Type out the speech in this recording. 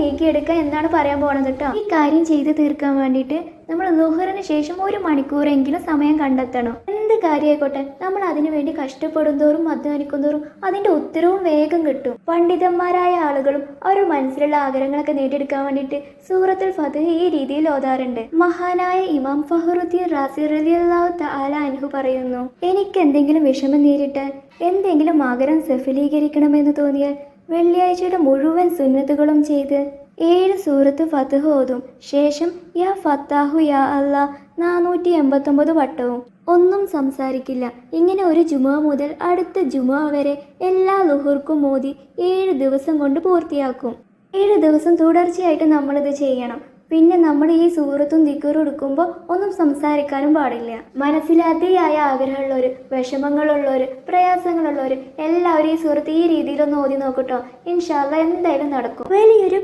നീക്കിയെടുക്കുക എന്നാണ് പറയാൻ പോണത് കേട്ടോ. ഈ കാര്യം ചെയ്ത് തീർക്കാൻ വേണ്ടിയിട്ട് നമ്മൾ ളുഹറിന് ശേഷം 1 മണിക്കൂറെങ്കിലും സമയം കണ്ടെത്തണം. എന്ത് കാര്യമായിക്കോട്ടെ നമ്മൾ അതിനു വേണ്ടി കഷ്ടപ്പെടും തോറും അധ്വാനിക്കും തോറും അതിന്റെ ഉത്തരവും വേഗം കിട്ടും. പണ്ഡിതന്മാരായ ആളുകളും അവരുടെ മനസ്സിലുള്ള ആഗ്രഹങ്ങളൊക്കെ നേടിയെടുക്കാൻ വേണ്ടിയിട്ട് സൂറത്തുൽ ഫത്ഹ് ഈ രീതിയിൽ ഓതാറുണ്ട്. മഹാനായ ഇമാം ഫഹ്റുദ്ദീൻ റാസി റളിയല്ലാഹു തആല അൻഹു പറയുന്നു, എനിക്ക് എന്തെങ്കിലും വിഷമം നേരിട്ടാൽ, എന്തെങ്കിലും ആഗ്രഹം സഫലീകരിക്കണമെന്ന് തോന്നിയാൽ വെള്ളിയാഴ്ചയുടെ മുഴുവൻ സുന്നത്തുകളും ചെയ്ത് 7 സൂറത്ത് ഫത്ഹ് ഓതും. ശേഷം യാ ഫത്താഹു യാ അല്ലാ 489 വട്ടവും. ഒന്നും സംസാരിക്കില്ല. ഇങ്ങനെ ഒരു ജുമുഅ മുതൽ അടുത്ത ജുമുഅ വരെ എല്ലാ ളുഹുർക്കും ഓതി 7 ദിവസം കൊണ്ട് പൂർത്തിയാക്കും. 7 ദിവസം തുടർച്ചയായിട്ട് നമ്മളിത് ചെയ്യണം. പിന്നെ നമ്മൾ ഈ സൂറത്തും ദിക്റും എടുക്കുമ്പോൾ ഒന്നും സംസാരിക്കാനും പാടില്ല. മനസ്സിൽ അതിയായ ആഗ്രഹമുള്ളവർ, വിഷമങ്ങളുള്ളവർ, പ്രയാസങ്ങളുള്ളവർ എല്ലാവരും ഈ സൂറത്ത് ഈ രീതിയിലൊന്ന് ഓതി നോക്കട്ടോ. ഇൻഷാ അല്ലാഹ് എന്തായാലും നടക്കും. വലിയൊരു